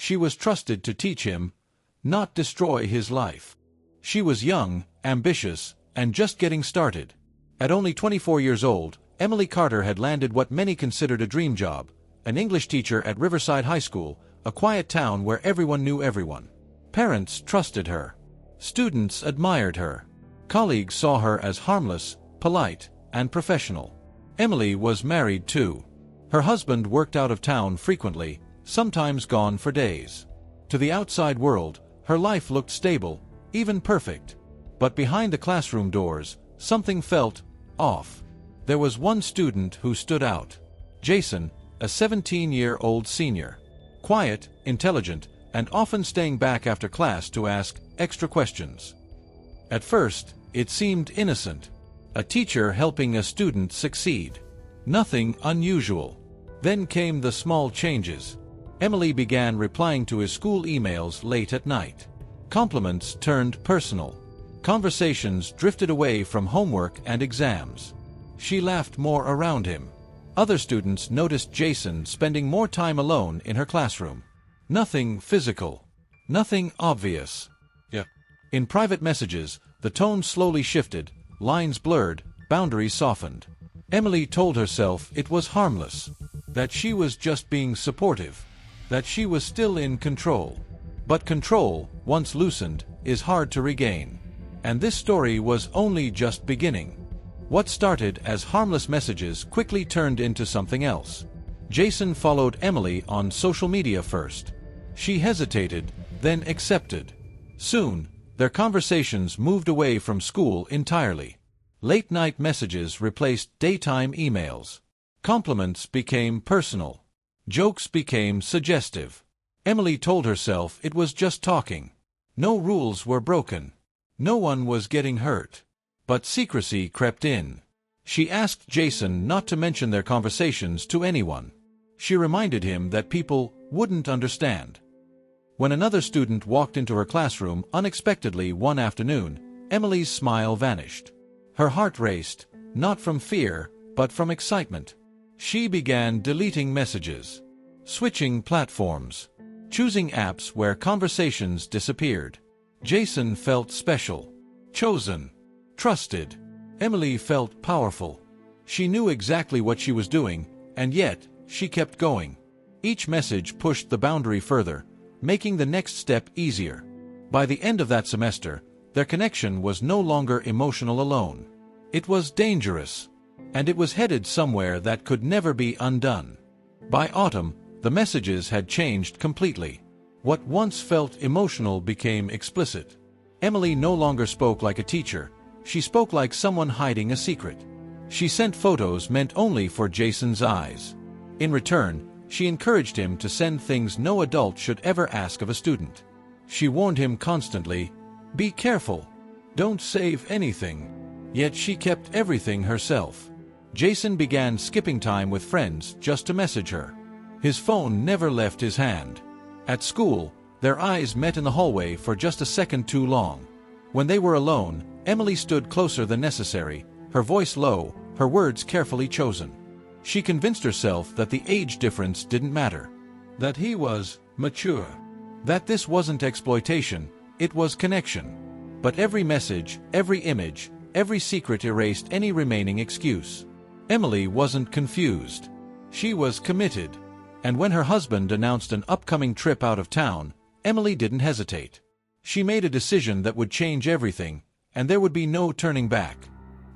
She was trusted to teach him, not destroy his life. She was young, ambitious, and just getting started. At only 24 years old, Emily Carter had landed what many considered a dream job, an English teacher at Riverside High School, a quiet town where everyone knew everyone. Parents trusted her. Students admired her. Colleagues saw her as harmless, polite, and professional. Emily was married too. Her husband worked out of town frequently, sometimes gone for days. To the outside world, her life looked stable, even perfect. But behind the classroom doors, something felt off. There was one student who stood out. Jason, a 17-year-old senior. Quiet, intelligent, and often staying back after class to ask extra questions. At first, it seemed innocent. A teacher helping a student succeed. Nothing unusual. Then came the small changes. Emily began replying to his school emails late at night. Compliments turned personal. Conversations drifted away from homework and exams. She laughed more around him. Other students noticed Jason spending more time alone in her classroom. Nothing physical. Nothing obvious. In private messages, the tone slowly shifted, lines blurred, boundaries softened. Emily told herself it was harmless, that she was just being supportive, that she was still in control. But control, once loosened, is hard to regain. And this story was only just beginning. What started as harmless messages quickly turned into something else. Jason followed Emily on social media first. She hesitated, then accepted. Soon, their conversations moved away from school entirely. Late-night messages replaced daytime emails. Compliments became personal. Jokes became suggestive. Emily told herself it was just talking. No rules were broken. No one was getting hurt. But secrecy crept in. She asked Jason not to mention their conversations to anyone. She reminded him that people wouldn't understand. When another student walked into her classroom unexpectedly one afternoon, Emily's smile vanished. Her heart raced, not from fear, but from excitement. She began deleting messages, switching platforms, choosing apps where conversations disappeared. Jason felt special, chosen, trusted. Emily felt powerful. She knew exactly what she was doing, and yet, she kept going. Each message pushed the boundary further, making the next step easier. By the end of that semester, their connection was no longer emotional alone. It was dangerous, and it was headed somewhere that could never be undone. By autumn, the messages had changed completely. What once felt emotional became explicit. Emily no longer spoke like a teacher. She spoke like someone hiding a secret. She sent photos meant only for Jason's eyes. In return, she encouraged him to send things no adult should ever ask of a student. She warned him constantly, "Be careful. Don't save anything." Yet she kept everything herself. Jason began skipping time with friends just to message her. His phone never left his hand. At school, their eyes met in the hallway for just a second too long. When they were alone, Emily stood closer than necessary, her voice low, her words carefully chosen. She convinced herself that the age difference didn't matter, that he was mature, that this wasn't exploitation, it was connection. But every message, every image, every secret erased any remaining excuse. Emily wasn't confused. She was committed. And when her husband announced an upcoming trip out of town, Emily didn't hesitate. She made a decision that would change everything, and there would be no turning back.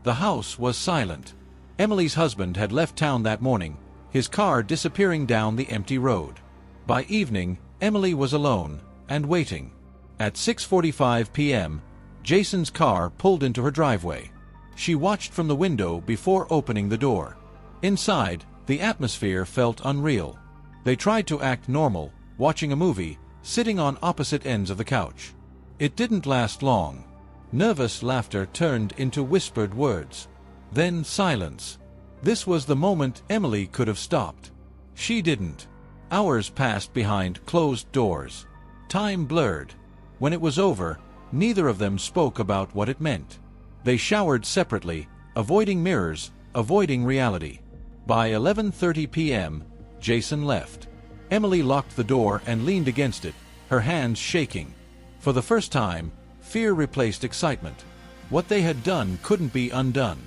The house was silent. Emily's husband had left town that morning, his car disappearing down the empty road. By evening, Emily was alone, and waiting. At 6:45 p.m., Jason's car pulled into her driveway. She watched from the window before opening the door. Inside, the atmosphere felt unreal. They tried to act normal, watching a movie, sitting on opposite ends of the couch. It didn't last long. Nervous laughter turned into whispered words. Then silence. This was the moment Emily could have stopped. She didn't. Hours passed behind closed doors. Time blurred. When it was over, neither of them spoke about what it meant. They showered separately, avoiding mirrors, avoiding reality. By 11:30 p.m., Jason left. Emily locked the door and leaned against it, her hands shaking. For the first time, fear replaced excitement. What they had done couldn't be undone.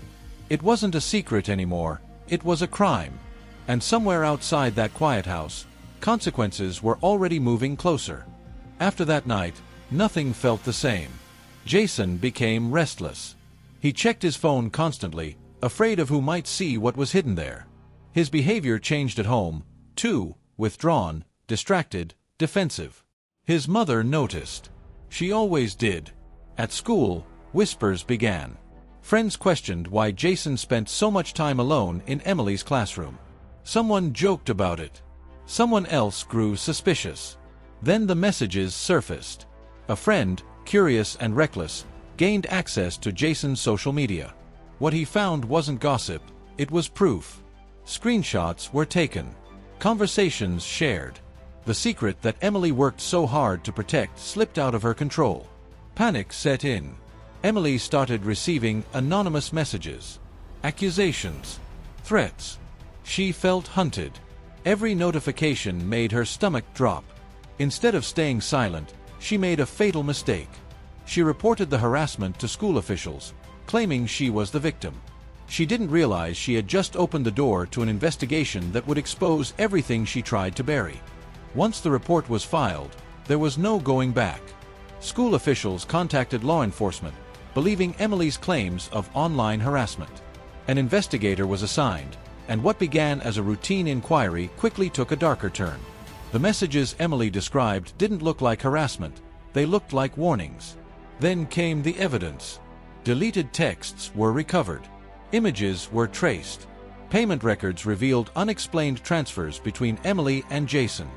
It wasn't a secret anymore, it was a crime. And somewhere outside that quiet house, consequences were already moving closer. After that night, nothing felt the same. Jason became restless. He checked his phone constantly, afraid of who might see what was hidden there. His behavior changed at home, too, withdrawn, distracted, defensive. His mother noticed. She always did. At school, whispers began. Friends questioned why Jason spent so much time alone in Emily's classroom. Someone joked about it. Someone else grew suspicious. Then the messages surfaced. A friend, curious and reckless, gained access to Jason's social media. What he found wasn't gossip, it was proof. Screenshots were taken. Conversations shared. The secret that Emily worked so hard to protect slipped out of her control. Panic set in. Emily started receiving anonymous messages, accusations, threats. She felt hunted. Every notification made her stomach drop. Instead of staying silent, she made a fatal mistake. She reported the harassment to school officials, claiming she was the victim. She didn't realize she had just opened the door to an investigation that would expose everything she tried to bury. Once the report was filed, there was no going back. School officials contacted law enforcement, believing Emily's claims of online harassment. An investigator was assigned, and what began as a routine inquiry quickly took a darker turn. The messages Emily described didn't look like harassment, they looked like warnings. Then came the evidence. Deleted texts were recovered. Images were traced. Payment records revealed unexplained transfers between Emily and Jason.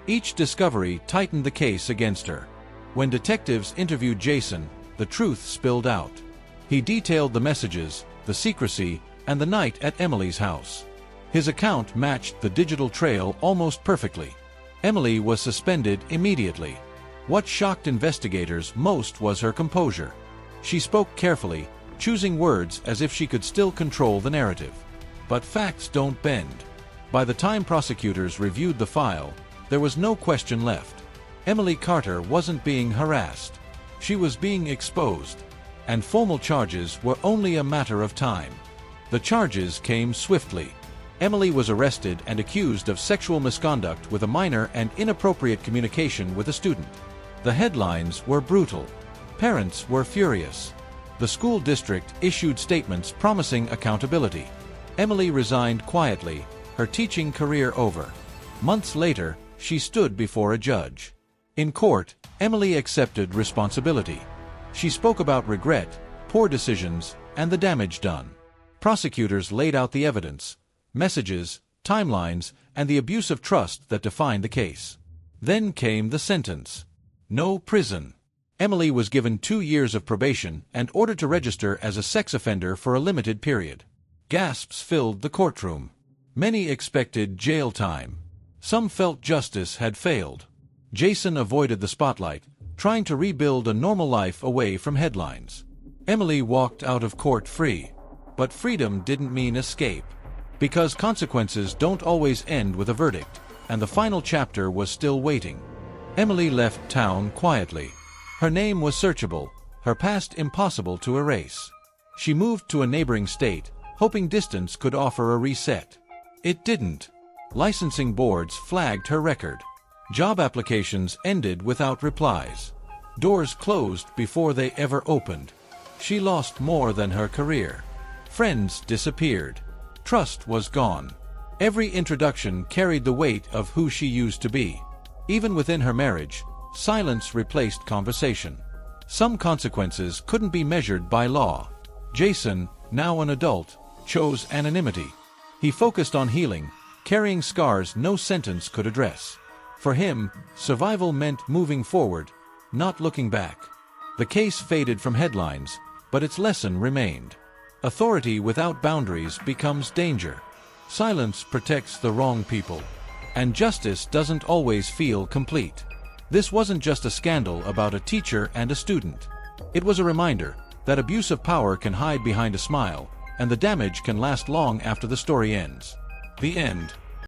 Each discovery tightened the case against her. When detectives interviewed Jason, the truth spilled out. He detailed the messages, the secrecy, and the night at Emily's house. His account matched the digital trail almost perfectly. Emily was suspended immediately. What shocked investigators most was her composure. She spoke carefully, choosing words as if she could still control the narrative. But facts don't bend. By the time prosecutors reviewed the file, there was no question left. Emily Carter wasn't being harassed. She was being exposed. And formal charges were only a matter of time. The charges came swiftly. Emily was arrested and accused of sexual misconduct with a minor and inappropriate communication with a student. The headlines were brutal. Parents were furious. The school district issued statements promising accountability. Emily resigned quietly, her teaching career over. Months later, she stood before a judge. In court, Emily accepted responsibility. She spoke about regret, poor decisions, and the damage done. Prosecutors laid out the evidence, messages, timelines, and the abuse of trust that defined the case. Then came the sentence. No prison. Emily was given 2 years of probation and ordered to register as a sex offender for a limited period. Gasps filled the courtroom. Many expected jail time. Some felt justice had failed. Jason avoided the spotlight, trying to rebuild a normal life away from headlines. Emily walked out of court free. But freedom didn't mean escape. Because consequences don't always end with a verdict, and the final chapter was still waiting. Emily left town quietly. Her name was searchable, her past impossible to erase. She moved to a neighboring state, hoping distance could offer a reset. It didn't. Licensing boards flagged her record. Job applications ended without replies. Doors closed before they ever opened. She lost more than her career. Friends disappeared. Trust was gone. Every introduction carried the weight of who she used to be. Even within her marriage, silence replaced conversation. Some consequences couldn't be measured by law. Jason, now an adult, chose anonymity. He focused on healing, carrying scars no sentence could address. For him, survival meant moving forward, not looking back. The case faded from headlines, but its lesson remained. Authority without boundaries becomes danger. Silence protects the wrong people. And justice doesn't always feel complete. This wasn't just a scandal about a teacher and a student. It was a reminder that abuse of power can hide behind a smile, and the damage can last long after the story ends. The end.